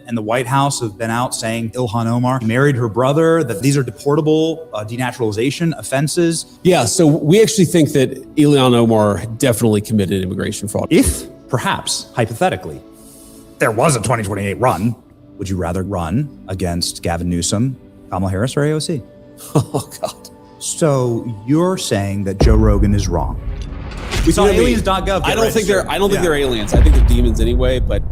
and the White House have been out saying Ilhan Omar married her brother, that these are deportable denaturalization offenses. Yeah, so we actually think that Ilhan Omar definitely committed immigration fraud. If, perhaps, hypothetically, there was a 2028 run, would you rather run against Gavin Newsom, Kamala Harris, or AOC? Oh, God. So you're saying that Joe Rogan is wrong. We saw aliens.gov. I don't think they're aliens. I think they're demons anyway, but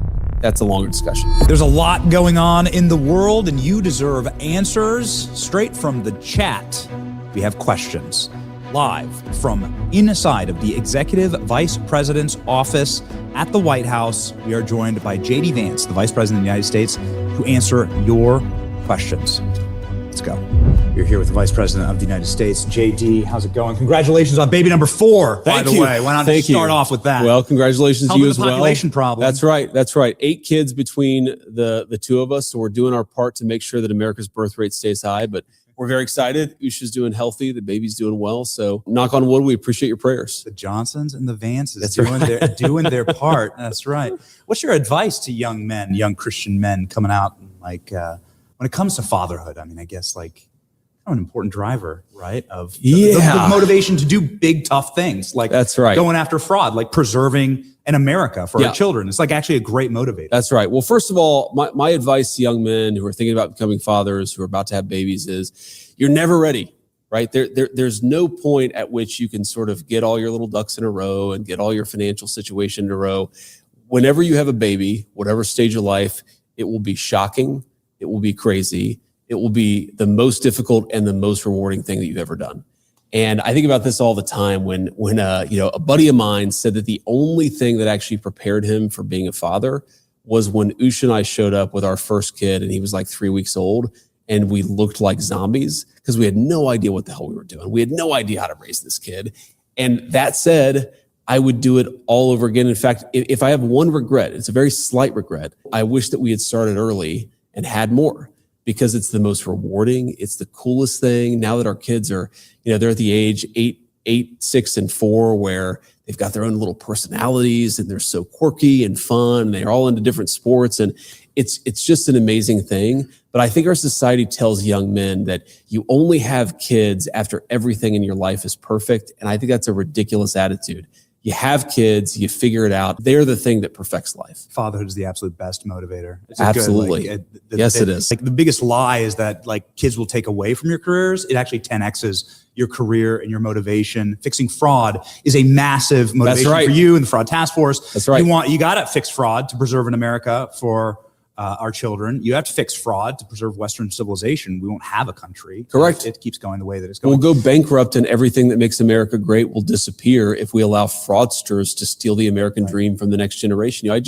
that's a longer discussion. There's a lot going on in the world, and you deserve answers straight from the chat. We have questions live from inside of the Executive Vice President's office at the White House. We are joined by J.D. Vance, the Vice President of the United States, to answer your questions. Let's go. You're here with the Vice President of the United States. JD, how's it going? Congratulations on baby number 4, by the way. Why not start off with that? Well, congratulations to you as well. Population problem. That's right. 8 kids between the two of us, so we're doing our part to make sure that America's birth rate stays high, but we're very excited. Usha's doing healthy. The baby's doing well. So knock on wood, we appreciate your prayers. The Johnsons and the Vances doing their part. That's right. What's your advice to young men, young Christian men coming out, like, when it comes to fatherhood? I mean, I guess an important driver, right? Of the motivation to do big, tough things, like that's right, going after fraud, like preserving an America for our children. It's like actually a great motivator. That's right. Well, first of all, my advice to young men who are thinking about becoming fathers, who are about to have babies, is you're never ready, right? There's no point at which you can sort of get all your little ducks in a row and get all your financial situation in a row. Whenever you have a baby, whatever stage of life, it will be shocking. It will be crazy. It will be the most difficult and the most rewarding thing that you've ever done. And I think about this all the time when a buddy of mine said that the only thing that actually prepared him for being a father was when Usha and I showed up with our first kid, and he was like 3 weeks old, and we looked like zombies because we had no idea what the hell we were doing. We had no idea how to raise this kid. And that said, I would do it all over again. In fact, if I have one regret, it's a very slight regret. I wish that we had started early and had more, because it's the most rewarding. It's the coolest thing. Now that our kids are, they're at the age 8, 6, and 4, where they've got their own little personalities and they're so quirky and fun. And they're all into different sports, and it's just an amazing thing. But I think our society tells young men that you only have kids after everything in your life is perfect. And I think that's a ridiculous attitude. You have kids, you figure it out. They're the thing that perfects life. Fatherhood is the absolute best motivator. Absolutely. It is. Like the biggest lie is that kids will take away from your careers. It actually 10X's your career and your motivation. Fixing fraud is a massive motivation for you and the fraud task force. That's right. You got to fix fraud to preserve an America for our children. You have to fix fraud to preserve Western civilization. We won't have a country. Correct. It keeps going the way that it's going. We'll go bankrupt, and everything that makes America great will disappear if we allow fraudsters to steal the American dream from the next generation. I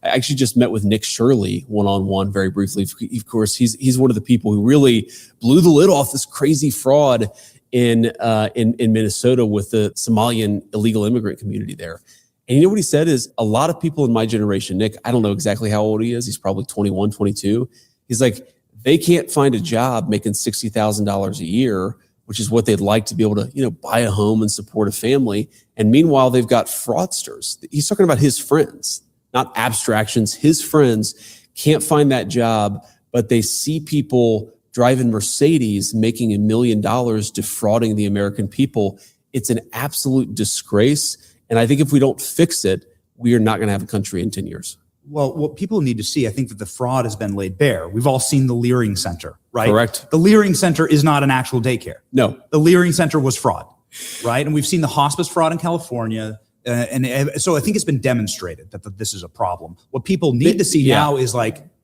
actually just met with Nick Shirley one-on-one very briefly. Of course, he's one of the people who really blew the lid off this crazy fraud in Minnesota with the Somalian illegal immigrant community there. And you know what he said is, a lot of people in my generation, Nick, I don't know exactly how old he is. He's probably 21, 22. He's like, they can't find a job making $60,000 a year, which is what they'd like to be able to, buy a home and support a family. And meanwhile, they've got fraudsters. He's talking about his friends, not abstractions. His friends can't find that job, but they see people driving Mercedes making $1 million defrauding the American people. It's an absolute disgrace. And I think if we don't fix it, we are not going to have a country in 10 years. Well, what people need to see, I think that the fraud has been laid bare. We've all seen the Leering Center, right? Correct. The Leering Center is not an actual daycare. No. The Leering Center was fraud, right? And we've seen the hospice fraud in California. And so I think it's been demonstrated that this is a problem. What people need to see now is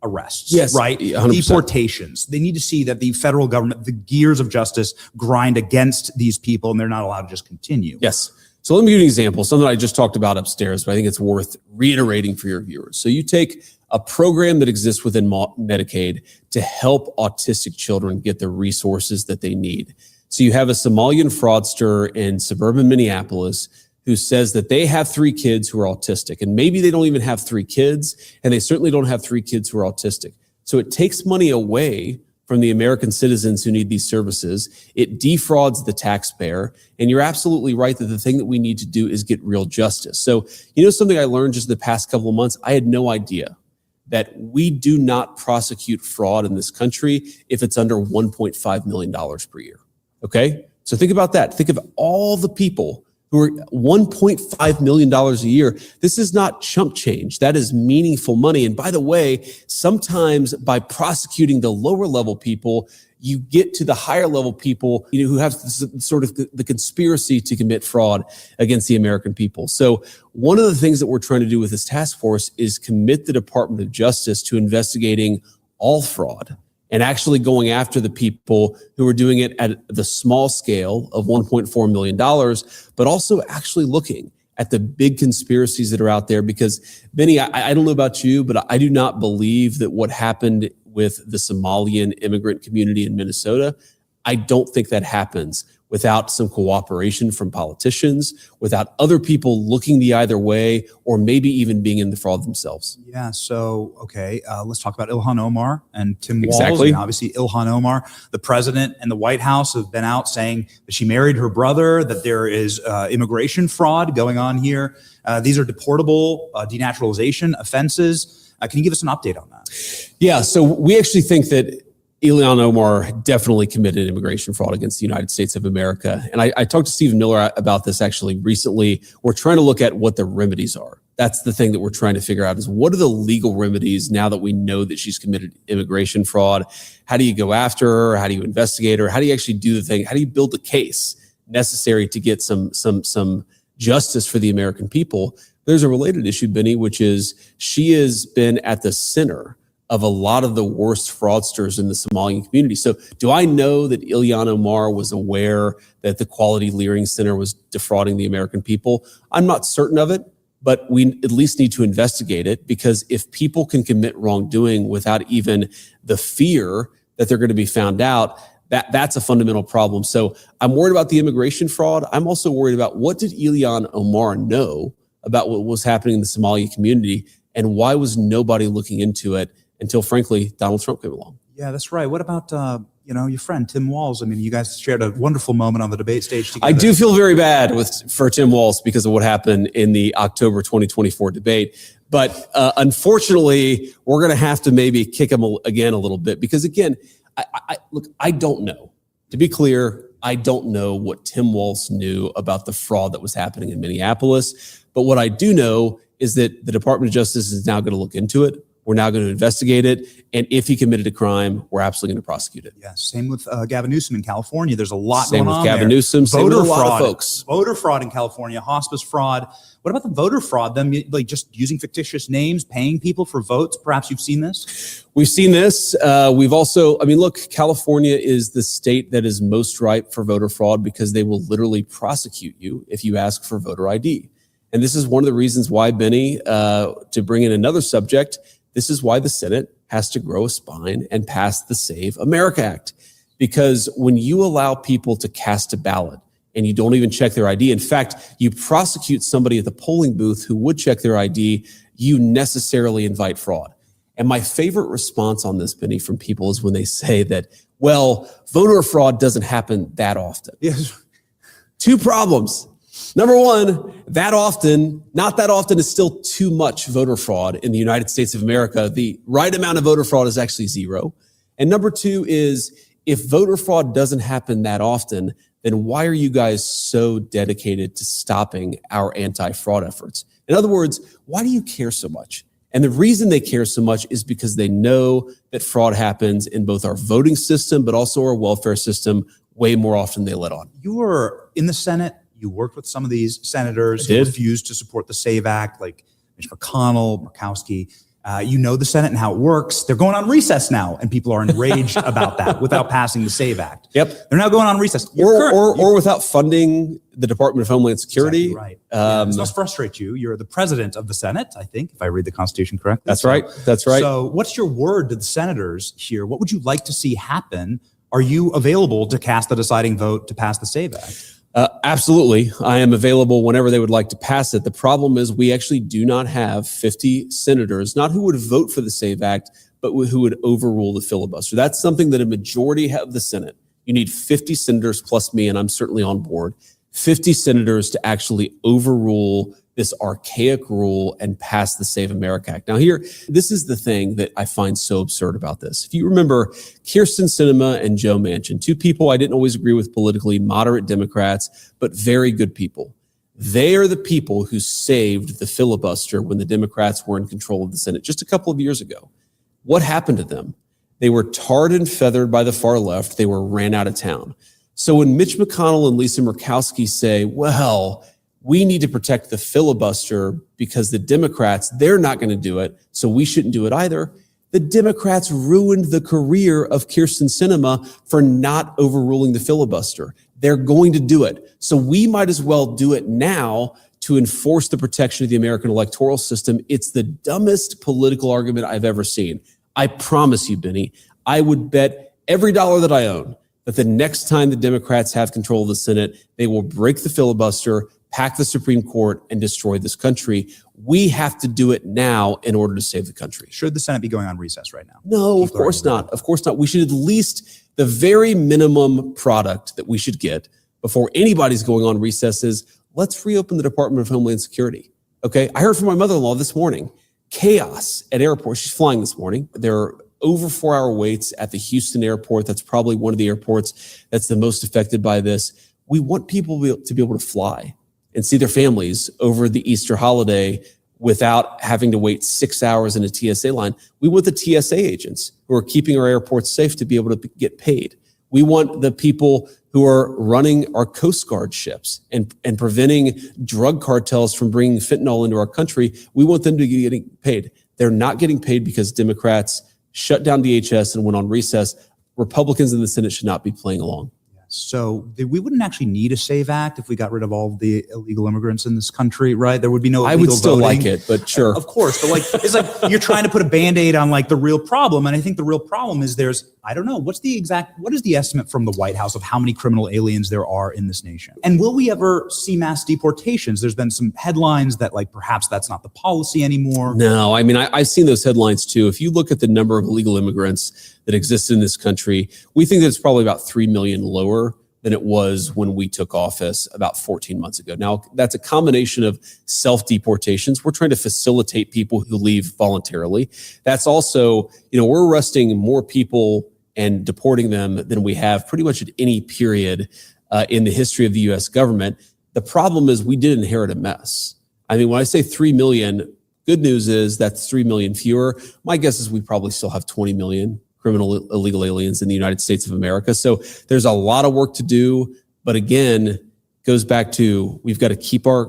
arrests, right? 100%. Deportations. They need to see that the federal government, the gears of justice, grind against these people, and they're not allowed to just continue. Yes. So let me give you an example, something I just talked about upstairs, but I think it's worth reiterating for your viewers. So you take a program that exists within Medicaid to help autistic children get the resources that they need. So you have a Somalian fraudster in suburban Minneapolis who says that they have 3 kids who are autistic, and maybe they don't even have 3 kids, and they certainly don't have 3 kids who are autistic. So it takes money away from the American citizens who need these services. It defrauds the taxpayer. And you're absolutely right that the thing that we need to do is get real justice. So, something I learned just the past couple of months, I had no idea that we do not prosecute fraud in this country if it's under $1.5 million per year. Okay? So think about that. Think of all the people who are $1.5 million a year. This is not chump change. That is meaningful money. And by the way, sometimes by prosecuting the lower level people, you get to the higher level people, who have sort of the conspiracy to commit fraud against the American people. So one of the things that we're trying to do with this task force is commit the Department of Justice to investigating all fraud and actually going after the people who are doing it at the small scale of $1.4 million, but also actually looking at the big conspiracies that are out there. Because, Benny, I don't know about you, but I do not believe that what happened with the Somalian immigrant community in Minnesota, I don't think that happens without some cooperation from politicians, without other people looking the either way, or maybe even being in the fraud themselves. Yeah, so, okay, let's talk about Ilhan Omar and Tim Walz. Exactly. And obviously, Ilhan Omar, the president and the White House have been out saying that she married her brother, that there is immigration fraud going on here. These are deportable denaturalization offenses. Can you give us an update on that? Yeah, so we actually think that Ilhan Omar definitely committed immigration fraud against the United States of America. And I talked to Stephen Miller about this actually recently. We're trying to look at what the remedies are. That's the thing that we're trying to figure out, is what are the legal remedies now that we know that she's committed immigration fraud? How do you go after her? How do you investigate her? How do you actually do the thing? How do you build the case necessary to get some justice for the American people? There's a related issue, Benny, which is she has been at the center of a lot of the worst fraudsters in the Somalian community. So do I know that Ilhan Omar was aware that the Quality Leering Center was defrauding the American people? I'm not certain of it, but we at least need to investigate it, because if people can commit wrongdoing without even the fear that they're going to be found out, that's a fundamental problem. So I'm worried about the immigration fraud. I'm also worried about, what did Ilhan Omar know about what was happening in the Somali community, and why was nobody looking into it until, frankly, Donald Trump came along? Yeah, that's right. What about, your friend, Tim Walz? I mean, you guys shared a wonderful moment on the debate stage together. I do feel very bad for Tim Walz because of what happened in the October 2024 debate. But unfortunately, we're going to have to maybe kick him again a little bit, because, again, I don't know. To be clear, I don't know what Tim Walz knew about the fraud that was happening in Minneapolis. But what I do know is that the Department of Justice is now going to look into it. We're now going to investigate it. And if he committed a crime, we're absolutely going to prosecute it. Yeah, same with Gavin Newsom in California. There's a lot going on there. Same with Gavin Newsom, same with a lot of folks. Voter fraud in California, hospice fraud. What about the voter fraud? Them just using fictitious names, paying people for votes? Perhaps you've seen this? We've seen this. We've also, look, California is the state that is most ripe for voter fraud, because they will literally prosecute you if you ask for voter ID. And this is one of the reasons why, Benny, to bring in another subject, this is why the Senate has to grow a spine and pass the Save America Act. Because when you allow people to cast a ballot and you don't even check their ID, in fact, you prosecute somebody at the polling booth who would check their ID, you necessarily invite fraud. And my favorite response on this, Benny, from people is when they say that, well, voter fraud doesn't happen that often. Yes. Two problems. Number one, not that often is still too much voter fraud in the United States of America. The right amount of voter fraud is actually zero. And number two is, if voter fraud doesn't happen that often, then why are you guys so dedicated to stopping our anti-fraud efforts? In other words, why do you care so much? And the reason they care so much is because they know that fraud happens in both our voting system, but also our welfare system way more often than they let on. You were in the Senate. You worked with some of these senators who refused to support the SAVE Act, like Mitch McConnell, Murkowski. You know the Senate and how it works. They're going on recess now, and people are enraged about that without passing the SAVE Act. Yep. They're now going on recess. Or without funding the Department of Homeland Security. Exactly right. This must frustrate you. You're the president of the Senate, I think, if I read the Constitution correctly. That's right. That's right. So what's your word to the senators here? What would you like to see happen? Are you available to cast the deciding vote to pass the SAVE Act? Absolutely. I am available whenever they would like to pass it. The problem is we actually do not have 50 senators, not who would vote for the SAVE Act, but who would overrule the filibuster. That's something that a majority of the Senate, you need 50 senators plus me, and I'm certainly on board, 50 senators to actually overrule this archaic rule and pass the Save America Act. Now here, this is the thing that I find so absurd about this. If you remember, Kyrsten Sinema and Joe Manchin, two people I didn't always agree with politically, moderate Democrats, but very good people. They are the people who saved the filibuster when the Democrats were in control of the Senate just a couple of years ago. What happened to them? They were tarred and feathered by the far left. They were ran out of town. So when Mitch McConnell and Lisa Murkowski say, well, we need to protect the filibuster because the Democrats, they're not going to do it, so we shouldn't do it either. The Democrats ruined the career of Kyrsten Sinema for not overruling the filibuster. They're going to do it. So we might as well do it now to enforce the protection of the American electoral system. It's the dumbest political argument I've ever seen. I promise you, Benny, I would bet every dollar that I own that the next time the Democrats have control of the Senate, they will break the filibuster, pack the Supreme Court, and destroy this country. We have to do it now in order to save the country. Should the Senate be going on recess right now? No, of course not. Of course not. We should at least, the very minimum product that we should get before anybody's going on recess is, let's reopen the Department of Homeland Security. Okay, I heard from my mother-in-law this morning, chaos at airports. She's flying this morning. There are over 4-hour waits at the Houston airport. That's probably one of the airports that's the most affected by this. We want people to be able to fly and see their families over the Easter holiday without having to wait 6 hours in a TSA line. We want the TSA agents who are keeping our airports safe to be able to get paid. We want the people who are running our Coast Guard ships and preventing drug cartels from bringing fentanyl into our country. We want them to be getting paid. They're not getting paid because Democrats shut down DHS and went on recess. Republicans in the Senate should not be playing along. So we wouldn't actually need a SAVE Act if we got rid of all of the illegal immigrants in this country, right? There would be no illegal I would still voting. like it, but sure. Of course, but like it's like you're trying to put a Band-Aid on like the real problem. And I think the real problem is I don't know, what is the estimate from the White House of how many criminal aliens there are in this nation? And will we ever see mass deportations? There's been some headlines that like perhaps that's not the policy anymore. No, I mean, I've seen those headlines too. If you look at the number of illegal immigrants that exist in this country, we think that it's probably about 3 million lower than it was when we took office about 14 months ago. Now, that's a combination of self-deportations. We're trying to facilitate people who leave voluntarily. That's also, we're arresting more people and deporting them than we have pretty much at any period in the history of the U.S. government. The problem is we did inherit a mess. I mean, when I say 3 million, good news is that's 3 million fewer. My guess is we probably still have 20 million criminal illegal aliens in the United States of America. So there's a lot of work to do. But again, goes back to we've got to keep our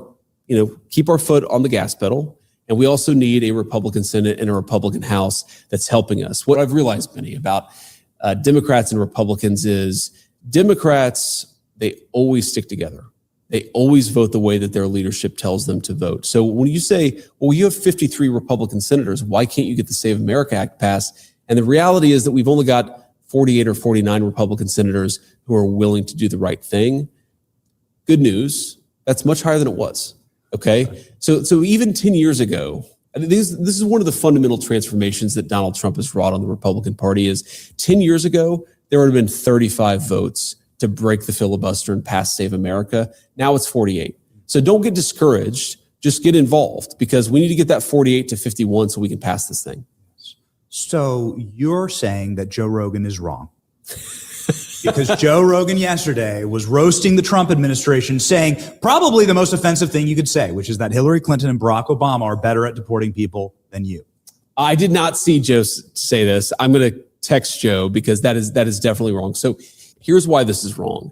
foot on the gas pedal. And we also need a Republican Senate and a Republican House that's helping us. What I've realized, Benny, about Democrats and Republicans is Democrats, they always stick together. They always vote the way that their leadership tells them to vote. So when you say, well, you have 53 Republican senators, why can't you get the Save America Act passed? And the reality is that we've only got 48 or 49 Republican senators who are willing to do the right thing. Good news, that's much higher than it was, okay? So even 10 years ago, this is one of the fundamental transformations that Donald Trump has wrought on the Republican Party is 10 years ago, there would have been 35 votes to break the filibuster and pass Save America. Now it's 48. So don't get discouraged, just get involved because we need to get that 48 to 51 so we can pass this thing. So you're saying that Joe Rogan is wrong because Joe Rogan yesterday was roasting the Trump administration, saying probably the most offensive thing you could say, which is that Hillary Clinton and Barack Obama are better at deporting people than you. I did not see Joe say this. I'm going to text Joe because that is definitely wrong. So here's why this is wrong.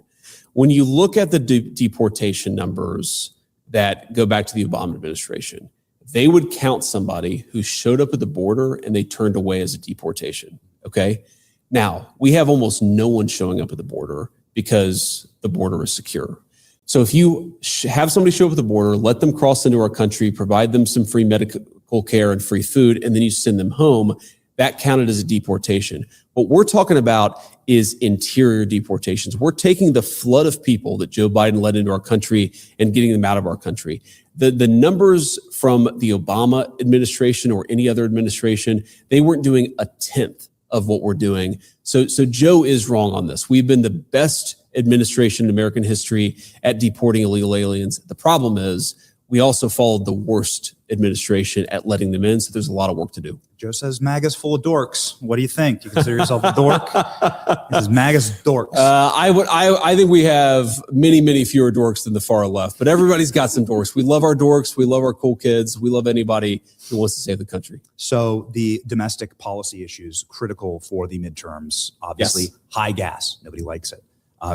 When you look at the deportation numbers that go back to the Obama administration, they would count somebody who showed up at the border and they turned away as a deportation, okay? Now, we have almost no one showing up at the border because the border is secure. So if you have somebody show up at the border, let them cross into our country, provide them some free medical care and free food, and then you send them home, that counted as a deportation. What we're talking about is interior deportations. We're taking the flood of people that Joe Biden led into our country and getting them out of our country. The numbers from the Obama administration or any other administration, they weren't doing a tenth of what we're doing. So Joe is wrong on this. We've been the best administration in American history at deporting illegal aliens. The problem is we also followed the worst administration at letting them in. So there's a lot of work to do. Joe says MAGA's full of dorks. What do you think? You consider yourself a dork? He says MAGA's dorks. I think we have many, many fewer dorks than the far left, but everybody's got some dorks. We love our dorks. We love our cool kids. We love anybody who wants to save the country. So the domestic policy issues critical for the midterms, obviously. Yes. High gas. Nobody likes it.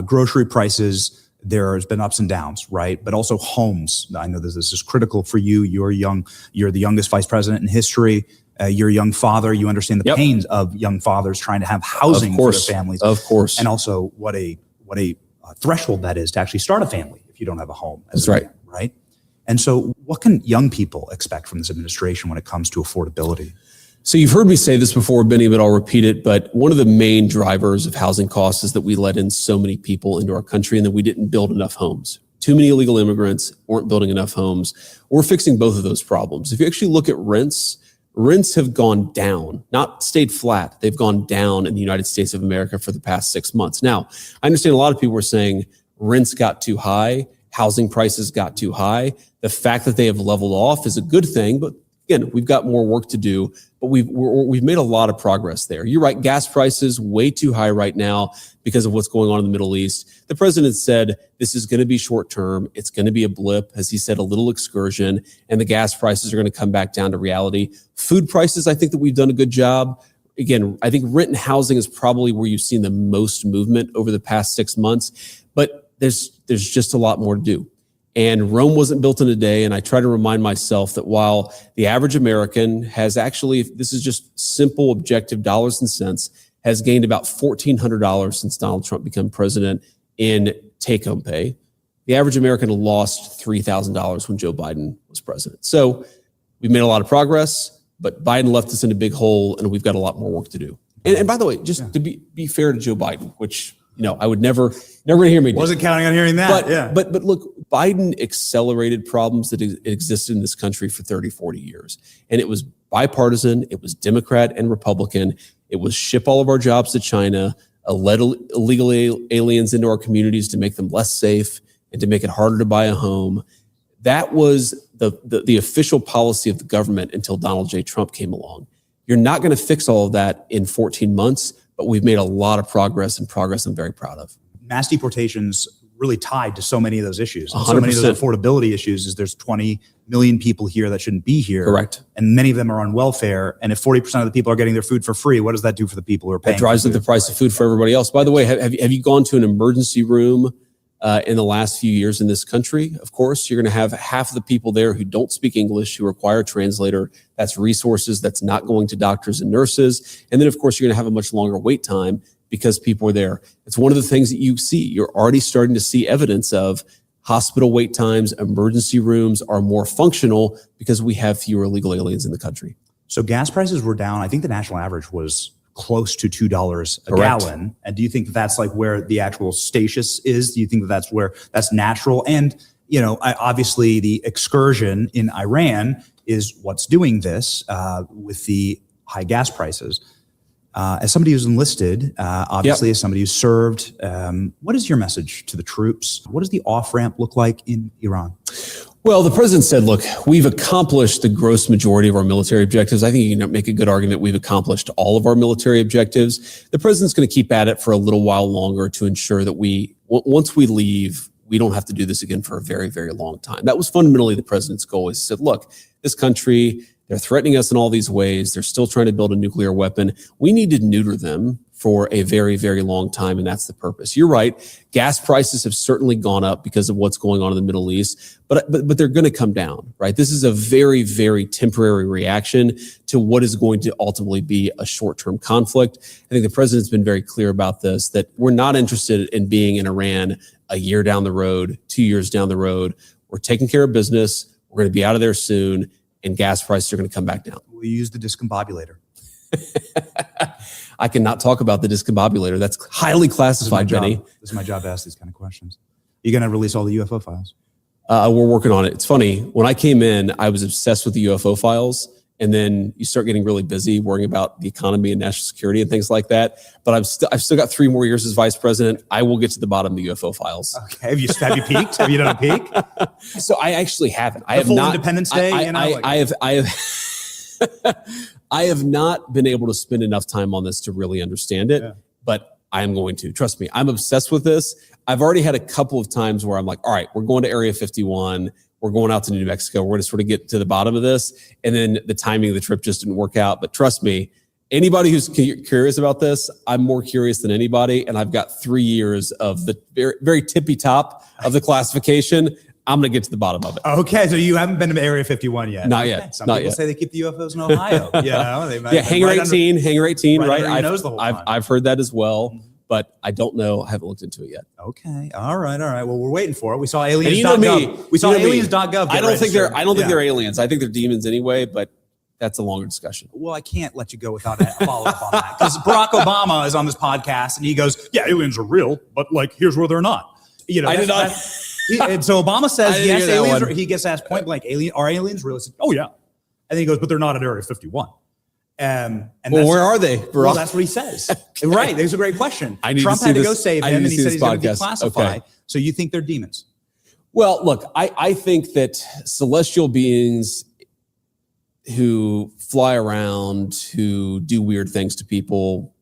Grocery prices. There's been ups and downs, right? But also homes. I know this is critical for you. You're young. You're the youngest vice president in history. You're a young father. You understand the pains of young fathers trying to have housing for their families. Of course. And also what a threshold that is to actually start a family if you don't have a home. That's right. Right. And so what can young people expect from this administration when it comes to affordability? So you've heard me say this before, Benny, but I'll repeat it. But one of the main drivers of housing costs is that we let in so many people into our country and that we didn't build enough homes. Too many illegal immigrants weren't building enough homes. We're fixing both of those problems. If you actually look at rents have gone down, not stayed flat. They've gone down in the United States of America for the past 6 months. Now, I understand a lot of people were saying rents got too high, housing prices got too high. The fact that they have leveled off is a good thing, but again, we've got more work to do, but we've made a lot of progress there. You're right, gas prices way too high right now because of what's going on in the Middle East. The president said this is going to be short term. It's going to be a blip, as he said, a little excursion, and the gas prices are going to come back down to reality. Food prices, I think that we've done a good job. Again, I think rent and housing is probably where you've seen the most movement over the past 6 months, but there's just a lot more to do. And Rome wasn't built in a day. And I try to remind myself that while the average American has actually, this is just simple, objective dollars and cents, has gained about $1,400 since Donald Trump became president in take-home pay, the average American lost $3,000 when Joe Biden was president. So we've made a lot of progress, but Biden left us in a big hole, and we've got a lot more work to do. And by the way, just to be fair to Joe Biden, which I would never hear me. Wasn't counting on hearing that. But look, Biden accelerated problems that existed in this country for 30, 40 years. And it was bipartisan. It was Democrat and Republican. It was ship all of our jobs to China, let illegal aliens into our communities to make them less safe and to make it harder to buy a home. That was the official policy of the government until Donald J. Trump came along. You're not going to fix all of that in 14 months. But we've made a lot of progress, and progress I'm very proud of. Mass deportations really tied to so many of those issues. 100%. So many of those affordability issues is there's 20 million people here that shouldn't be here. Correct. And many of them are on welfare. And if 40% of the people are getting their food for free, what does that do for the people who are paying? It drives up the price of food for everybody else. By the way, have you gone to an emergency room in the last few years in this country? Of course, you're going to have half of the people there who don't speak English, who require a translator. That's resources. That's not going to doctors and nurses. And then, of course, you're going to have a much longer wait time because people are there. It's one of the things that you see. You're already starting to see evidence of hospital wait times. Emergency rooms are more functional because we have fewer illegal aliens in the country. So gas prices were down. I think the national average was close to $2 a gallon. And do you think that's like where the actual stasis is? Do you think that that's where that's natural? And, obviously the excursion in Iran is what's doing this with the high gas prices. As somebody who's enlisted, obviously as somebody who's served, what is your message to the troops? What does the off-ramp look like in Iran? Well, the president said, look, we've accomplished the gross majority of our military objectives. I think you can make a good argument we've accomplished all of our military objectives. The president's going to keep at it for a little while longer to ensure that once we leave, we don't have to do this again for a very, very long time. That was fundamentally the president's goal. He said, look, this country, they're threatening us in all these ways. They're still trying to build a nuclear weapon. We need to neuter them for a very, very long time, and that's the purpose. You're right. Gas prices have certainly gone up because of what's going on in the Middle East, but they're going to come down, right? This is a very, very temporary reaction to what is going to ultimately be a short-term conflict. I think the president's been very clear about this, that we're not interested in being in Iran a year down the road, 2 years down the road. We're taking care of business. We're going to be out of there soon, and gas prices are going to come back down. We use the discombobulator. I cannot talk about the discombobulator. That's highly classified, Benny. This is my job to ask these kind of questions. You're going to release all the UFO files? We're working on it. It's funny. When I came in, I was obsessed with the UFO files. And then you start getting really busy worrying about the economy and national security and things like that. But I've still got 3 more years as vice president. I will get to the bottom of the UFO files. Okay. Have you peaked? Have you done a peek? So I actually haven't. I have full not. Independence Day. I have not been able to spend enough time on this to really understand it. Yeah. But I am going to. Trust me. I'm obsessed with this. I've already had a couple of times where I'm like, all right, we're going to Area 51. We're going out to New Mexico. We're going to sort of get to the bottom of this. And then the timing of the trip just didn't work out. But trust me, anybody who's curious about this, I'm more curious than anybody. And I've got 3 years of the very, very tippy top of the classification. I'm going to get to the bottom of it. Okay. So you haven't been to Area 51 yet? Not yet. Okay. Some Not people yet. say they keep the UFOs in Ohio. You know, they might, yeah, Hangar 18, Hangar 18, right? I've heard that as well. But I don't know. I haven't looked into it yet. Okay. All right. Well, we're waiting for it. We saw aliens.gov. You know me. We saw aliens.gov. I don't think they're aliens. I think they're demons anyway, but that's a longer discussion. Well, I can't let you go without a follow-up on that. Because Barack Obama is on this podcast and he goes, yeah, aliens are real, but like, here's where they're not. You know, I did not. And so Obama says, yes, aliens are, he gets asked point blank, are aliens real? He said, oh yeah. And then he goes, but they're not at Area 51. And well, where are they, bro? Well, that's what he says. Right. There's a great question. Trump had to go save him, and he said he's going to declassify. Okay. So you think they're demons? Well, look, I think that celestial beings who fly around, who do weird things to people,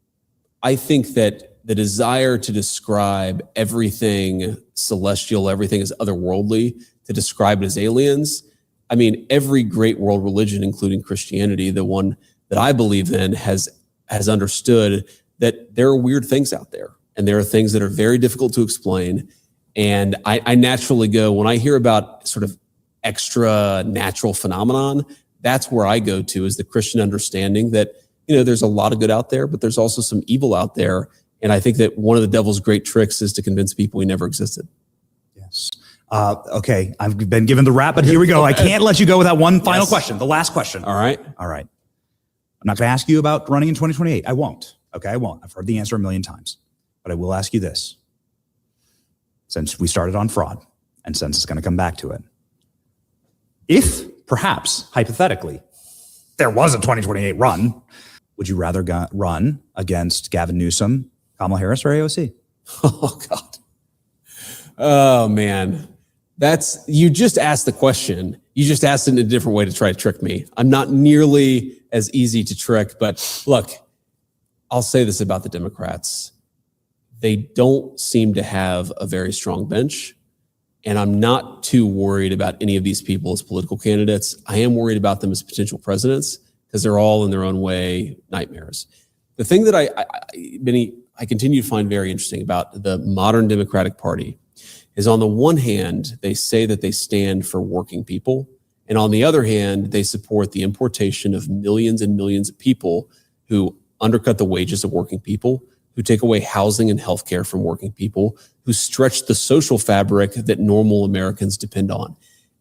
I think that the desire to describe everything celestial, everything as otherworldly, to describe it as aliens. I mean, every great world religion, including Christianity, the one that I believe in, has understood that there are weird things out there, and there are things that are very difficult to explain. And I naturally go, when I hear about sort of extra natural phenomenon, that's where I go to, is the Christian understanding that, you know, there's a lot of good out there, but there's also some evil out there. And I think that one of the devil's great tricks is to convince people he never existed. Yes. Okay. I've been given the wrap, but here we go. I can't let you go without one final question. The last question. All right. I'm not going to ask you about running in 2028. I won't. Okay, I won't. I've heard the answer a million times. But I will ask you this. Since we started on fraud, and since it's going to come back to it, if perhaps, hypothetically, there was a 2028 run, would you rather run against Gavin Newsom, Kamala Harris, or AOC? Oh, God. Oh, man. You just asked the question. You just asked it in a different way to try to trick me. I'm not nearly as easy to trick, but look, I'll say this about the Democrats. They don't seem to have a very strong bench, and I'm not too worried about any of these people as political candidates. I am worried about them as potential presidents because they're all in their own way nightmares. The thing that I continue to find very interesting about the modern Democratic Party is, on the one hand, they say that they stand for working people. And on the other hand, they support the importation of millions and millions of people who undercut the wages of working people, who take away housing and healthcare from working people, who stretch the social fabric that normal Americans depend on.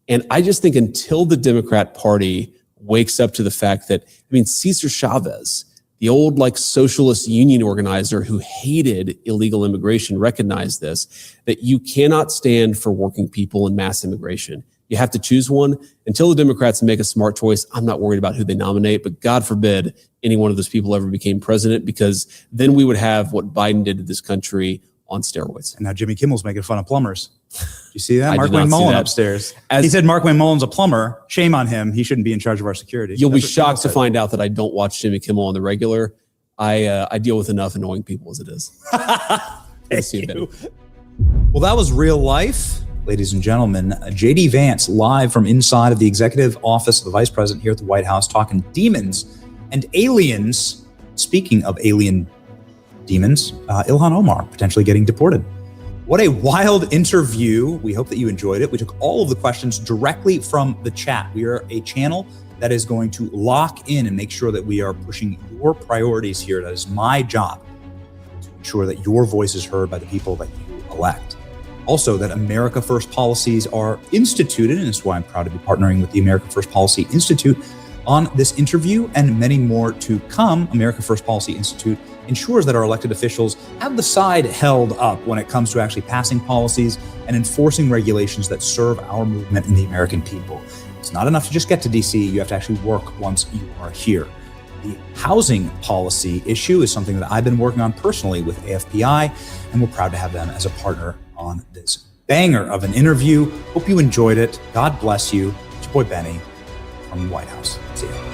And I just think until the Democrat Party wakes up to the fact that, Cesar Chavez, the old socialist union organizer who hated illegal immigration, recognized this, that you cannot stand for working people and mass immigration. You have to choose one. Until the Democrats make a smart choice, I'm not worried about who they nominate, but God forbid any one of those people ever became president, because then we would have what Biden did to this country on steroids. And now Jimmy Kimmel's making fun of plumbers. You see that? Mark Wayne Mullen upstairs. He said Mark Wayne Mullen's a plumber. Shame on him. He shouldn't be in charge of our security. You'll be shocked to find out that I don't watch Jimmy Kimmel on the regular. I deal with enough annoying people as it is. Well, that was real life. Ladies and gentlemen, J.D. Vance, live from inside of the executive office of the vice president here at the White House, talking demons and aliens. Speaking of alien demons, Ilhan Omar potentially getting deported. What a wild interview. We hope that you enjoyed it. We took all of the questions directly from the chat. We are a channel that is going to lock in and make sure that we are pushing your priorities here. That is my job, to ensure that your voice is heard by the people that you elect. Also, that America First policies are instituted, and that's why I'm proud to be partnering with the America First Policy Institute on this interview and many more to come. America First Policy Institute ensures that our elected officials have the side held up when it comes to actually passing policies and enforcing regulations that serve our movement and the American people. It's not enough to just get to DC. You have to actually work once you are here. The housing policy issue is something that I've been working on personally with AFPI, and we're proud to have them as a partner on this banger of an interview. Hope you enjoyed it. God bless you. It's your boy Benny from the White House. See you.